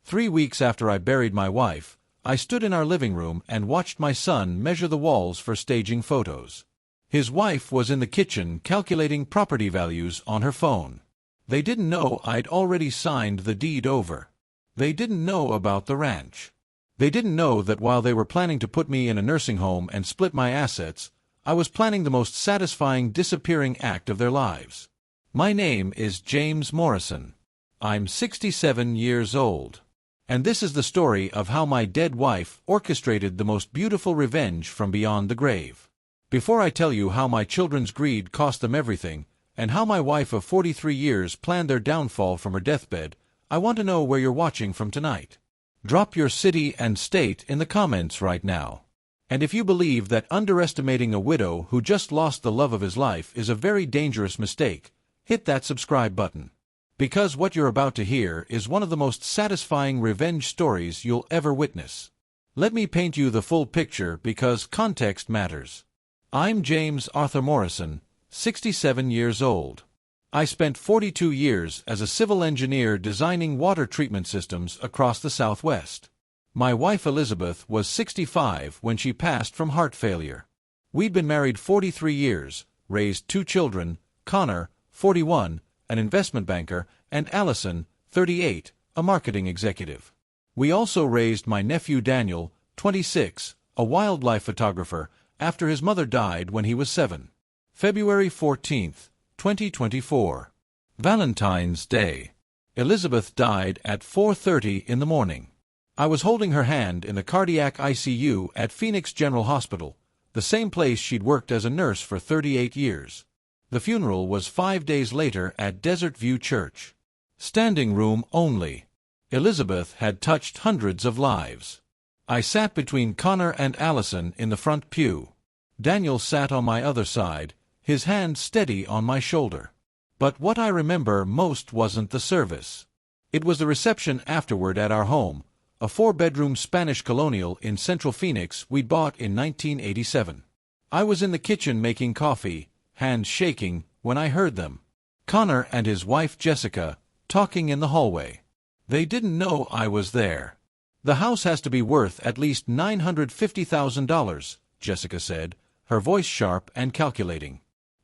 3 weeks after I buried my wife, I stood in our living room and watched my son measure the walls for staging photos. His wife was in the kitchen calculating property values on her phone. They didn't know I'd already signed the deed over. They didn't know about the ranch. They didn't know that while they were planning to put me in a nursing home and split my assets, I was planning the most satisfying disappearing act of their lives. My name is James Morrison. I'm 67 years old. And this is the story of how my dead wife orchestrated the most beautiful revenge from beyond the grave. Before I tell you how my children's greed cost them everything, and how my wife of 43 years planned their downfall from her deathbed, I want to know where you're watching from tonight. Drop your city and state in the comments right now. And if you believe that underestimating a widow who just lost the love of his life is a very dangerous mistake, hit that subscribe button. Because what you're about to hear is one of the most satisfying revenge stories you'll ever witness. Let me paint you the full picture because context matters. I'm James Arthur Morrison, 67 years old. I spent 42 years as a civil engineer designing water treatment systems across the Southwest. My wife Elizabeth was 65 when she passed from heart failure. We'd been married 43 years, raised 2 children, Connor, 41, an investment banker, and Allison, 38, a marketing executive. We also raised my nephew Daniel, 26, a wildlife photographer, after his mother died when he was 7. February 14, 2024. Valentine's Day. Elizabeth died at 4:30 in the morning. I was holding her hand in the cardiac ICU at Phoenix General Hospital, the same place she'd worked as a nurse for 38 years. The funeral was 5 days later at Desert View Church. Standing room only. Elizabeth had touched hundreds of lives. I sat between Connor and Allison in the front pew. Daniel sat on my other side, his hand steady on my shoulder. But what I remember most wasn't the service. It was the reception afterward at our home, a 4-bedroom Spanish colonial in central Phoenix we'd bought in 1987. I was in the kitchen making coffee, hands shaking, when I heard them. Connor and his wife Jessica, talking in the hallway. They didn't know I was there. "The house has to be worth at least $950,000, Jessica said, her voice sharp and calculating.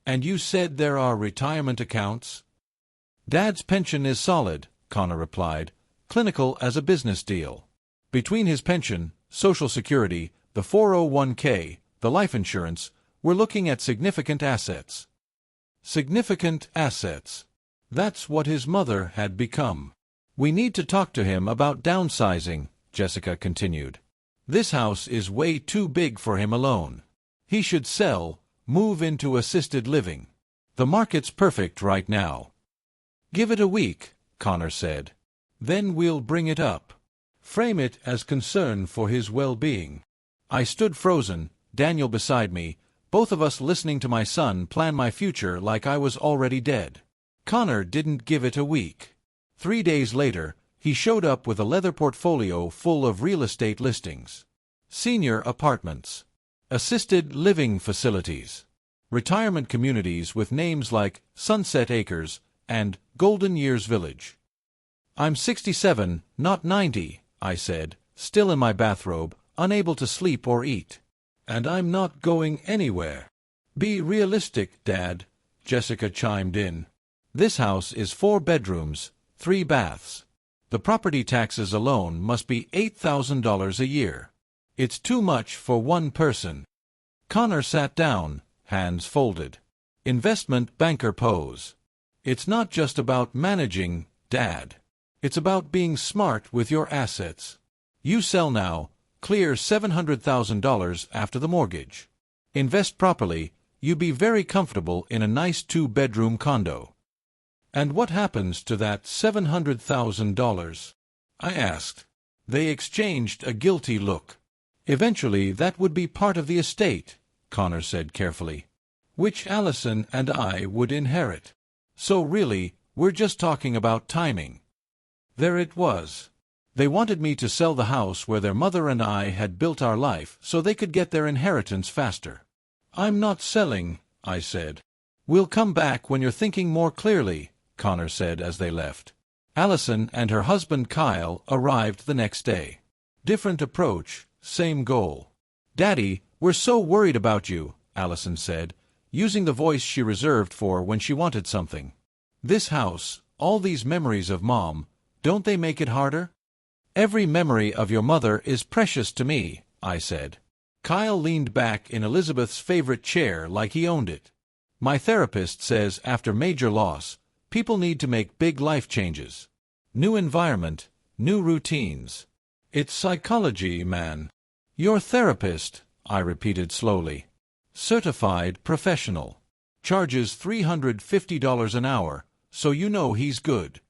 "And you said there are retirement accounts?" "Dad's pension is solid," Connor replied, "clinical as a business deal. Between his pension, Social Security, the 401k, the life insurance, we're looking at significant assets." Significant assets. That's what his mother had become. "We need to talk to him about downsizing," Jessica continued. "This house is way too big for him alone. He should sell, move into assisted living. The market's perfect right now." "Give it a week," Connor said. "Then we'll bring it up. Frame it as concern for his well-being." I stood frozen, Daniel beside me, both of us listening to my son plan my future like I was already dead. Connor didn't give it a week. 3 days later, he showed up with a leather portfolio full of real estate listings. Senior apartments. Assisted living facilities. Retirement communities with names like Sunset Acres and Golden Years Village. "I'm 67, not 90, I said, still in my bathrobe, unable to sleep or eat. "And I'm not going anywhere." "Be realistic, Dad," Jessica chimed in. "This house is 4 bedrooms, 3 baths. The property taxes alone must be $8,000 a year. It's too much for one person." Connor sat down, hands folded. Investment banker pose. "It's not just about managing, Dad. It's about being smart with your assets. You sell now, clear $700,000 after the mortgage. Invest properly, you'd be very comfortable in a nice 2-bedroom condo." "And what happens to that $700,000? I asked. They exchanged a guilty look. "Eventually that would be part of the estate," Connor said carefully, "which Allison and I would inherit. So really, we're just talking about timing." There it was. They wanted me to sell the house where their mother and I had built our life so they could get their inheritance faster. "I'm not selling," I said. "We'll come back when you're thinking more clearly," Connor said as they left. Allison and her husband Kyle arrived the next day. Different approach, same goal. "Daddy, we're so worried about you," Allison said, using the voice she reserved for when she wanted something. "This house, all these memories of Mom, don't they make it harder?" "Every memory of your mother is precious to me," I said. Kyle leaned back in Elizabeth's favorite chair like he owned it. "My therapist says after major loss, people need to make big life changes. New environment, new routines. It's psychology, man." "Your therapist," I repeated slowly. "Certified professional. Charges $350 an hour, so you know he's good."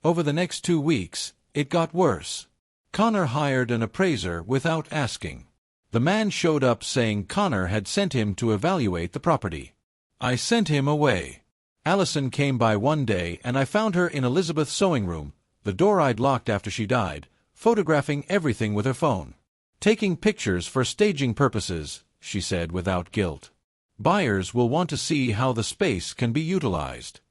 Over the next 2 weeks, it got worse. Connor hired an appraiser without asking. The man showed up saying Connor had sent him to evaluate the property. I sent him away. Allison came by one day and I found her in Elizabeth's sewing room, the door I'd locked after she died, photographing everything with her phone. "Taking pictures for staging purposes," she said without guilt. "Buyers will want to see how the space can be utilized."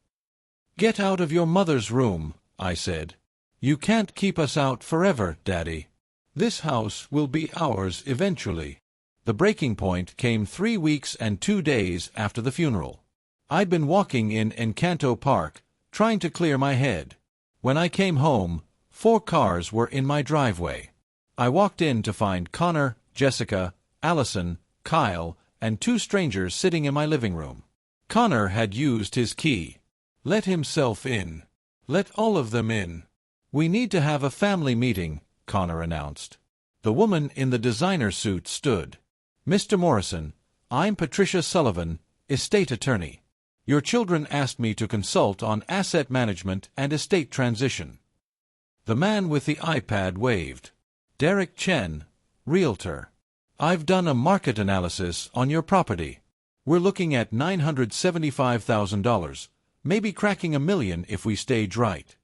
"Get out of your mother's room," I said. "You can't keep us out forever, Daddy. This house will be ours eventually." The breaking point came 3 weeks and 2 days after the funeral. I'd been walking in Encanto Park, trying to clear my head. When I came home, 4 cars were in my driveway. I walked in to find Connor, Jessica, Allison, Kyle, and 2 strangers sitting in my living room. Connor had used his key. "Let himself in. Let all of them in. We need to have a family meeting," Connor announced. The woman in the designer suit stood. "Mr. Morrison, I'm Patricia Sullivan, estate attorney. Your children asked me to consult on asset management and estate transition." The man with the iPad waved. "Derek Chen, realtor. I've done a market analysis on your property. We're looking at $975,000, maybe cracking $1 million if we stage right."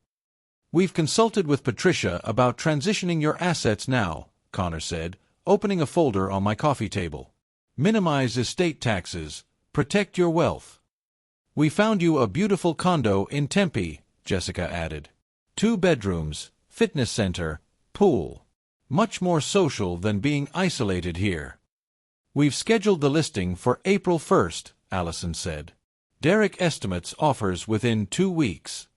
"We've consulted with Patricia about transitioning your assets now," Connor said, opening a folder on my coffee table. "Minimize estate taxes, protect your wealth." "We found you a beautiful condo in Tempe," Jessica added. 2 bedrooms, fitness center, pool. Much more social than being isolated here. "We've scheduled the listing for April 1st, Allison said. "Derek estimates offers within 2 weeks."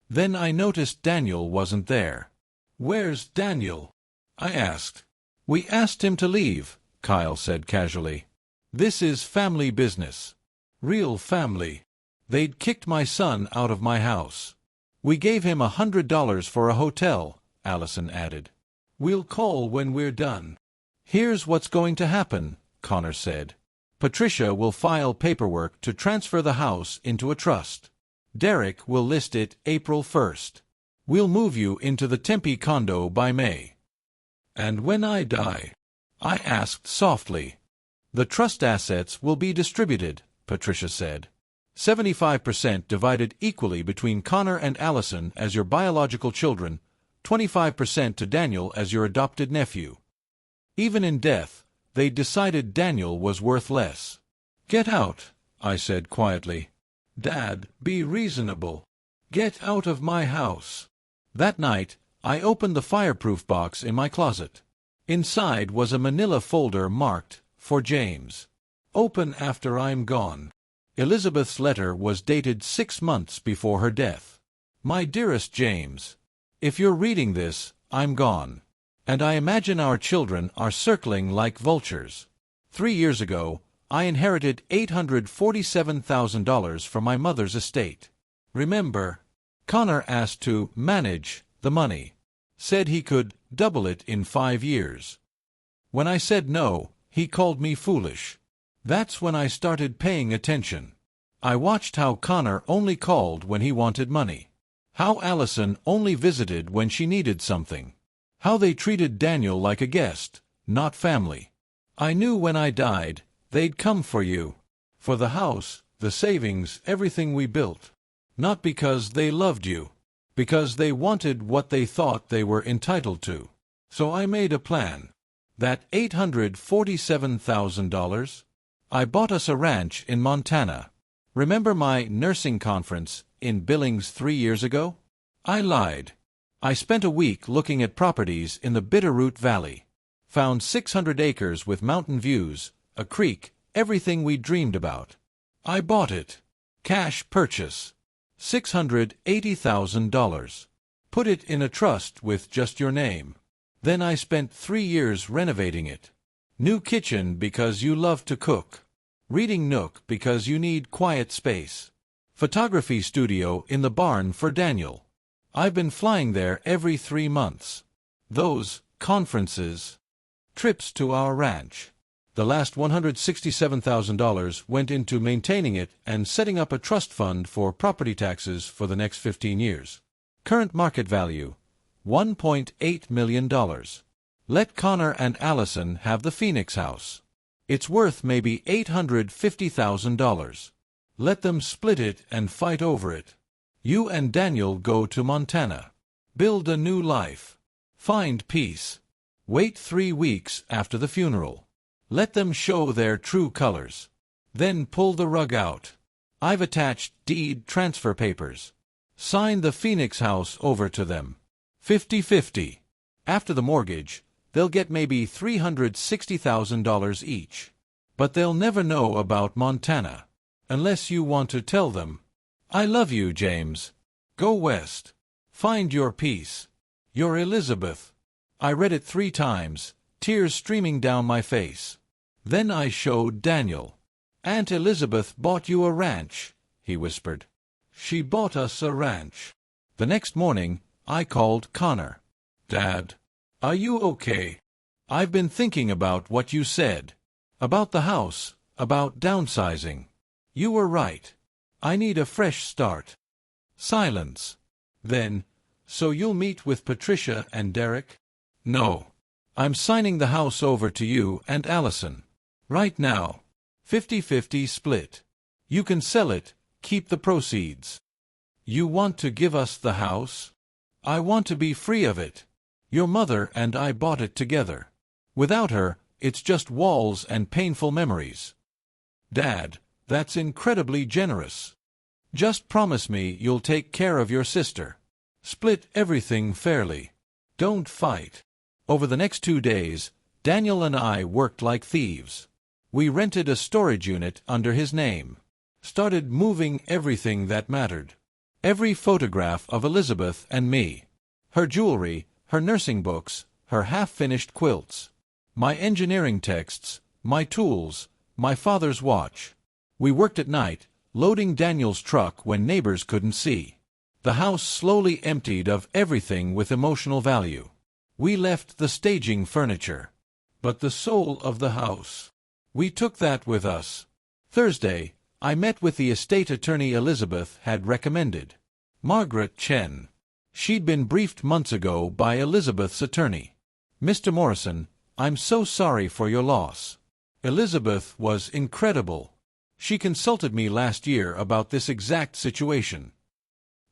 Then I noticed Daniel wasn't there. "Where's Daniel?" I asked. "We asked him to leave," Kyle said casually. "This is family business. Real family. They'd kicked my son out of my house. We gave him $100 for a hotel," Allison added. "We'll call when we're done." "Here's what's going to happen," Connor said. "Patricia will file paperwork to transfer the house into a trust. Derek will list it April 1st. We'll move you into the Tempe condo by May." "And when I die?" I asked softly. "The trust assets will be distributed," Patricia said. 75% divided equally between Connor and Allison as your biological children, 25% to Daniel as your adopted nephew. Even in death, they decided Daniel was worth less. "Get out," I said quietly. "Dad, be reasonable. Get out of my house." That night, I opened the fireproof box in my closet. Inside was a manila folder marked, "For James. Open after I'm gone." Elizabeth's letter was dated 6 months before her death. "My dearest James, if you're reading this, I'm gone. And I imagine our children are circling like vultures. 3 years ago, I inherited $847,000 from my mother's estate. Remember, Connor asked to manage the money. Said he could double it in 5 years. When I said no, he called me foolish. That's when I started paying attention. I watched how Connor only called when he wanted money. How Allison only visited when she needed something. How they treated Daniel like a guest, not family. I knew when I died, they'd come for you. For the house, the savings, everything we built. Not because they loved you. Because they wanted what they thought they were entitled to. So I made a plan. That $847,000? I bought us a ranch in Montana. Remember my nursing conference in Billings 3 years ago? I lied. I spent a week looking at properties in the Bitterroot Valley. Found 600 acres with mountain views, a creek, everything we dreamed about. I bought it. Cash purchase. $680,000. Put it in a trust with just your name. Then I spent 3 years renovating it. New kitchen because you love to cook. Reading nook because you need quiet space. Photography studio in the barn for Daniel. I've been flying there every 3 months. Those conferences. Trips to our ranch. The last $167,000 went into maintaining it and setting up a trust fund for property taxes for the next 15 years. Current market value, $1.8 million. Let Connor and Allison have the Phoenix house. It's worth maybe $850,000. Let them split it and fight over it. You and Daniel go to Montana. Build a new life. Find peace. Wait 3 weeks after the funeral. Let them show their true colors. Then pull the rug out. I've attached deed transfer papers. Sign the Phoenix house over to them. 50-50. After the mortgage, they'll get maybe $360,000 each. But they'll never know about Montana. Unless you want to tell them. I love you, James. Go west. Find your peace. Your Elizabeth. I read it 3 times, tears streaming down my face. Then I showed Daniel. Aunt Elizabeth bought you a ranch, he whispered. She bought us a ranch. The next morning, I called Connor. Dad, are you okay? I've been thinking about what you said. About the house, about downsizing. You were right. I need a fresh start. Silence. Then, so you'll meet with Patricia and Derek? No. I'm signing the house over to you and Allison. Right now. 50-50 split. You can sell it, keep the proceeds. You want to give us the house? I want to be free of it. Your mother and I bought it together. Without her, it's just walls and painful memories. Dad, that's incredibly generous. Just promise me you'll take care of your sister. Split everything fairly. Don't fight. Over the next 2 days, Daniel and I worked like thieves. We rented a storage unit under his name. Started moving everything that mattered. Every photograph of Elizabeth and me. Her jewelry, her nursing books, her half-finished quilts. My engineering texts, my tools, my father's watch. We worked at night, loading Daniel's truck when neighbors couldn't see. The house slowly emptied of everything with emotional value. We left the staging furniture. But the soul of the house. We took that with us. Thursday, I met with the estate attorney Elizabeth had recommended. Margaret Chen. She'd been briefed months ago by Elizabeth's attorney. Mr. Morrison, I'm so sorry for your loss. Elizabeth was incredible. She consulted me last year about this exact situation.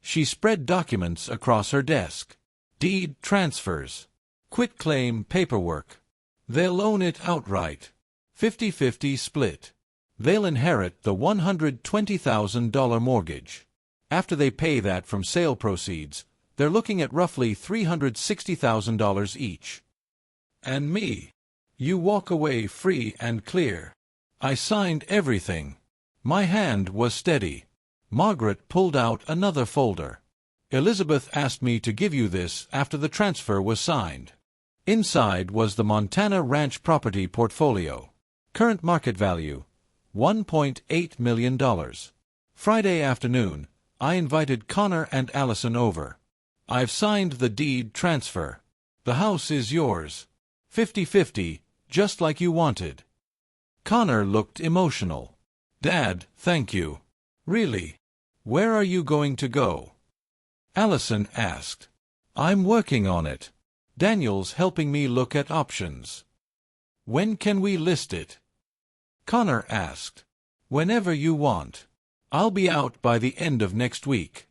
She spread documents across her desk. Deed transfers. Quitclaim paperwork. They'll own it outright. 50-50 split. They'll inherit the $120,000 mortgage. After they pay that from sale proceeds, they're looking at roughly $360,000 each. And me. You walk away free and clear. I signed everything. My hand was steady. Margaret pulled out another folder. Elizabeth asked me to give you this after the transfer was signed. Inside was the Montana Ranch property portfolio. Current market value, $1.8 million. Friday afternoon, I invited Connor and Allison over. I've signed the deed transfer. The house is yours. 50-50, just like you wanted. Connor looked emotional. Dad, thank you. Really? Where are you going to go? Allison asked. I'm working on it. Daniel's helping me look at options. When can we list it? Connor asked. Whenever you want. I'll be out by the end of next week.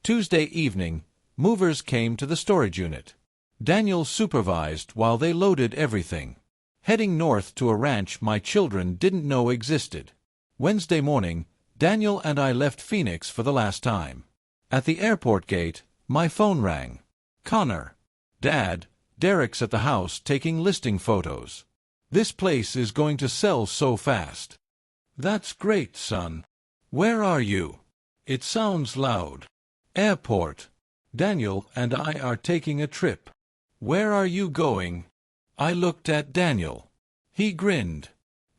Tuesday evening, movers came to the storage unit. Daniel supervised while they loaded everything. Heading north to a ranch my children didn't know existed. Wednesday morning, Daniel and I left Phoenix for the last time. At the airport gate, My phone rang. Connor. Dad, Derek's at the house taking listing photos. This place is going to sell so fast. That's great, son. Where are you? It sounds loud. Airport. Daniel and I are taking a trip. Where are you going? I looked at Daniel. He grinned.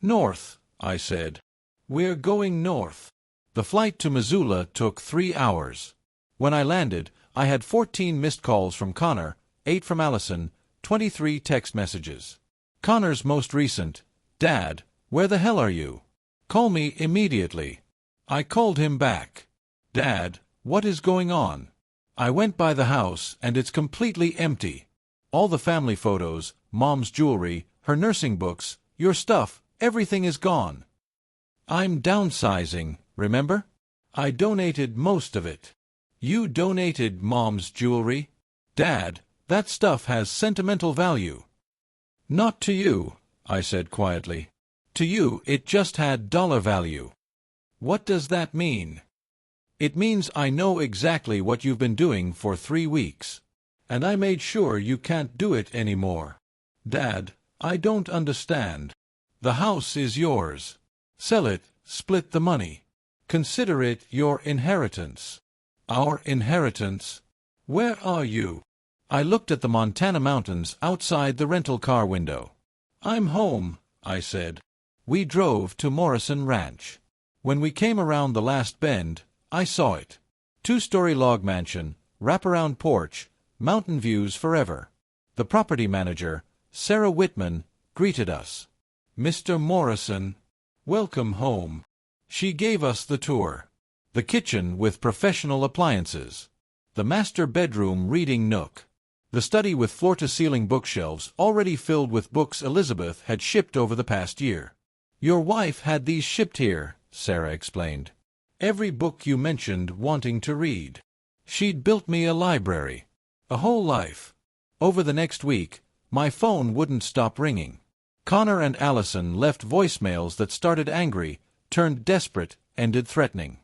North, I said. We're going north. The flight to Missoula took 3 hours. When I landed, I had 14 missed calls from Connor, 8 from Allison, 23 text messages. Connor's most recent, Dad, where the hell are you? Call me immediately. I called him back. Dad, what is going on? I went by the house and it's completely empty. All the family photos, Mom's jewelry, her nursing books, your stuff, everything is gone. I'm downsizing, remember? I donated most of it. You donated Mom's jewelry? Dad, that stuff has sentimental value. Not to you, I said quietly. To you, it just had dollar value. What does that mean? It means I know exactly what you've been doing for 3 weeks. And I made sure you can't do it anymore. Dad, I don't understand. The house is yours. Sell it, split the money. Consider it your inheritance. Our inheritance? Where are you? I looked at the Montana mountains outside the rental car window. I'm home, I said. We drove to Morrison Ranch. When we came around the last bend, I saw it. 2-story log mansion, wraparound porch, mountain views forever. The property manager, Sarah Whitman, greeted us. Mr. Morrison, welcome home. She gave us the tour. The kitchen with professional appliances. The master bedroom reading nook. The study with floor-to-ceiling bookshelves already filled with books Elizabeth had shipped over the past year. Your wife had these shipped here, Sarah explained. Every book you mentioned wanting to read. She'd built me a library. A whole life. Over the next week, my phone wouldn't stop ringing. Connor and Allison left voicemails that started angry, turned desperate, ended threatening.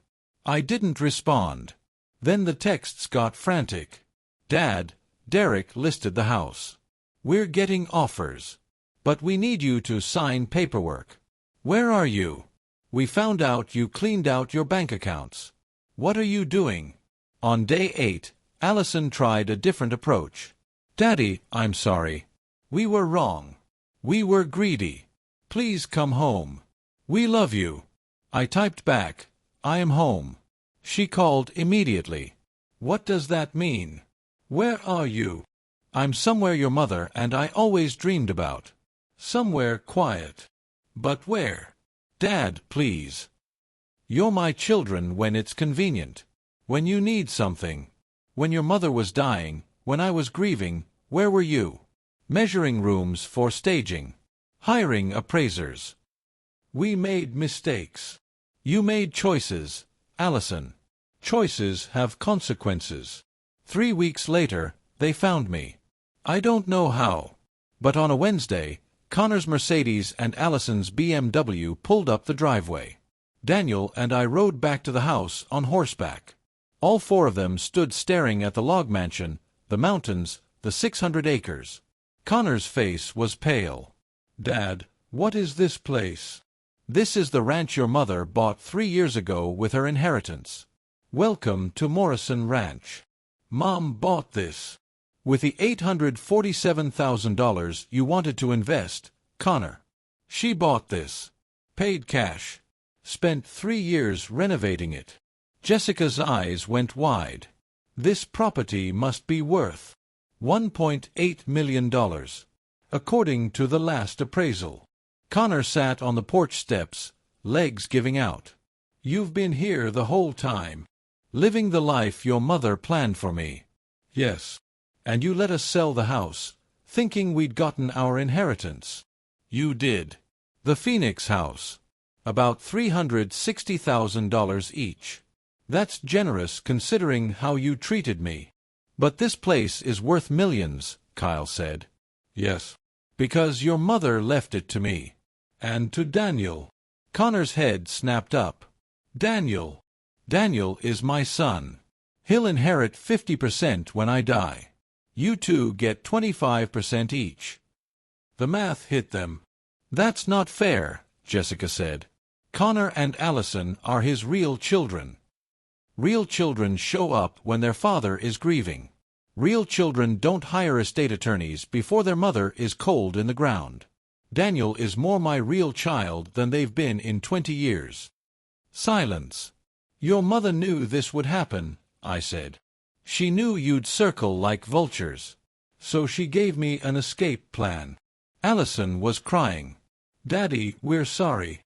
I didn't respond. Then the texts got frantic. Dad, Derek listed the house. We're getting offers. But we need you to sign paperwork. Where are you? We found out you cleaned out your bank accounts. What are you doing? On day 8, Allison tried a different approach. Daddy, I'm sorry. We were wrong. We were greedy. Please come home. We love you. I typed back, I am home. She called immediately. What does that mean? Where are you? I'm somewhere your mother and I always dreamed about. Somewhere quiet. But where? Dad, please. You're my children when it's convenient. When you need something. When your mother was dying, when I was grieving, where were you? Measuring rooms for staging. Hiring appraisers. We made mistakes. You made choices, Allison. Choices have consequences. 3 weeks later, they found me. I don't know how. But on a Wednesday, Connor's Mercedes and Allison's BMW pulled up the driveway. Daniel and I rode back to the house on horseback. All 4 of them stood staring at the log mansion, the mountains, the 600 acres. Connor's face was pale. Dad, what is this place? This is the ranch your mother bought 3 years ago with her inheritance. Welcome to Morrison Ranch. Mom bought this. With the $847,000 you wanted to invest, Connor. She bought this. Paid cash. Spent 3 years renovating it. Jessica's eyes went wide. This property must be worth $1.8 million, according to the last appraisal. Connor sat on the porch steps, legs giving out. You've been here the whole time. Living the life your mother planned for me. Yes. And you let us sell the house, thinking we'd gotten our inheritance. You did. The Phoenix house. About $360,000 each. That's generous considering how you treated me. But this place is worth millions, Kyle said. Yes. Because your mother left it to me. And to Daniel. Connor's head snapped up. Daniel. Daniel is my son. He'll inherit 50% when I die. You two get 25% each. The math hit them. That's not fair, Jessica said. Connor and Allison are his real children. Real children show up when their father is grieving. Real children don't hire estate attorneys before their mother is cold in the ground. Daniel is more my real child than they've been in 20 years. Silence. Your mother knew this would happen, I said. She knew you'd circle like vultures. So she gave me an escape plan. Allison was crying. Daddy, we're sorry.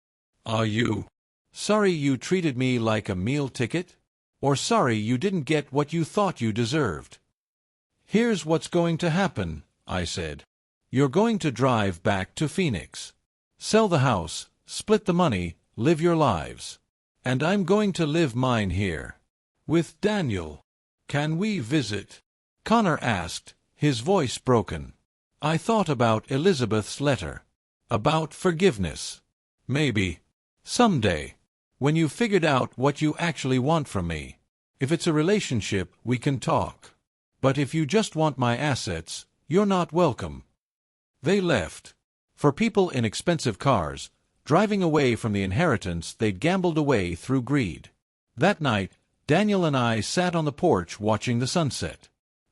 Are you sorry you treated me like a meal ticket? Or sorry you didn't get what you thought you deserved? Here's what's going to happen, I said. You're going to drive back to Phoenix. Sell the house, split the money, live your lives. And I'm going to live mine here. With Daniel. Can we visit? Connor asked, his voice broken. I thought about Elizabeth's letter. About forgiveness. Maybe. Someday. When you've figured out what you actually want from me. If it's a relationship, we can talk. But if you just want my assets, you're not welcome. They left. For people in expensive cars, driving away from the inheritance they'd gambled away through greed. That night, Daniel and I sat on the porch watching the sunset.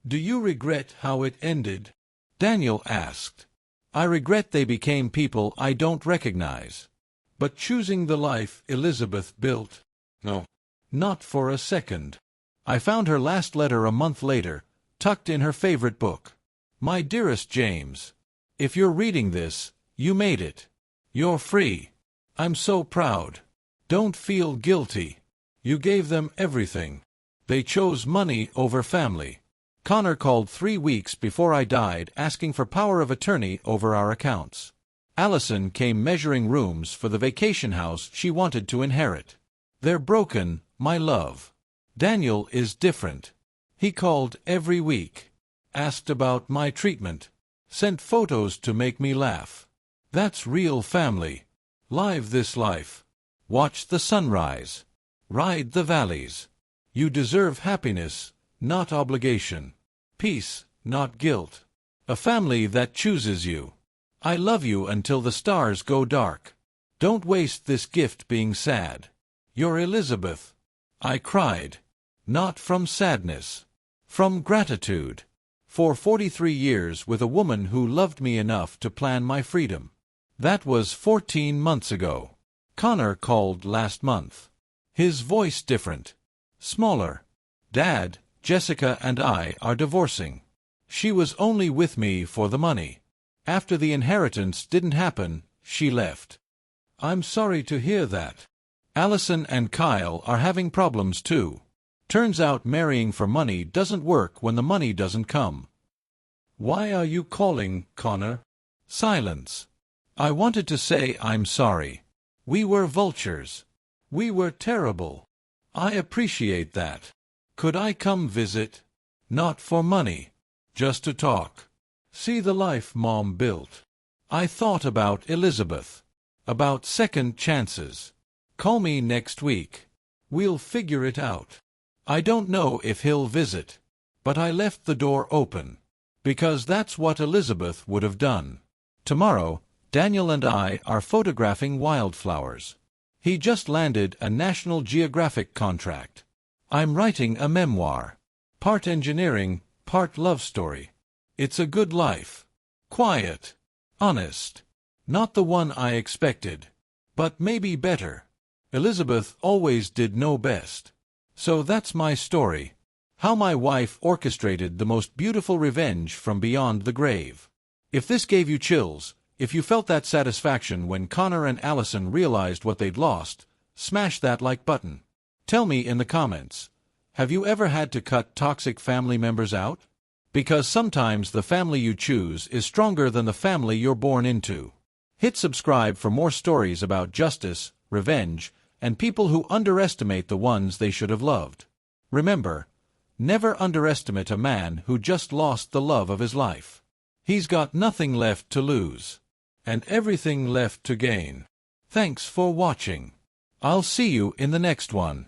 Do you regret how it ended? Daniel asked. I regret they became people I don't recognize. But choosing the life Elizabeth built? No. Not for a second. I found her last letter a month later, tucked in her favorite book. My dearest James, if you're reading this, you made it. You're free. I'm so proud. Don't feel guilty. You gave them everything. They chose money over family. Connor called 3 weeks before I died asking for power of attorney over our accounts. Allison came measuring rooms for the vacation house she wanted to inherit. They're broken, my love. Daniel is different. He called every week. Asked about my treatment. Sent photos to make me laugh. That's real family. Live this life. Watch the sunrise. Ride the valleys. You deserve happiness, not obligation. Peace, not guilt. A family that chooses you. I love you until the stars go dark. Don't waste this gift being sad. You're Elizabeth. I cried. Not from sadness. From gratitude. For 43 years with a woman who loved me enough to plan my freedom. That was 14 months ago. Connor called last month. His voice different. Smaller. Dad, Jessica and I are divorcing. She was only with me for the money. After the inheritance didn't happen, she left. I'm sorry to hear that. Allison and Kyle are having problems too. Turns out marrying for money doesn't work when the money doesn't come. Why are you calling, Connor? Silence. I wanted to say I'm sorry. We were vultures. We were terrible. I appreciate that. Could I come visit? Not for money. Just to talk. See the life Mom built. I thought about Elizabeth. About second chances. Call me next week. We'll figure it out. I don't know if he'll visit. But I left the door open. Because that's what Elizabeth would have done. Tomorrow, Daniel and I are photographing wildflowers. He just landed a National Geographic contract. I'm writing a memoir. Part engineering, part love story. It's a good life. Quiet. Honest. Not the one I expected. But maybe better. Elizabeth always did know best. So that's my story. How my wife orchestrated the most beautiful revenge from beyond the grave. If this gave you chills, if you felt that satisfaction when Connor and Allison realized what they'd lost, smash that like button. Tell me in the comments. Have you ever had to cut toxic family members out? Because sometimes the family you choose is stronger than the family you're born into. Hit subscribe for more stories about justice, revenge, and people who underestimate the ones they should have loved. Remember, never underestimate a man who just lost the love of his life. He's got nothing left to lose. And everything left to gain. Thanks for watching. I'll see you in the next one.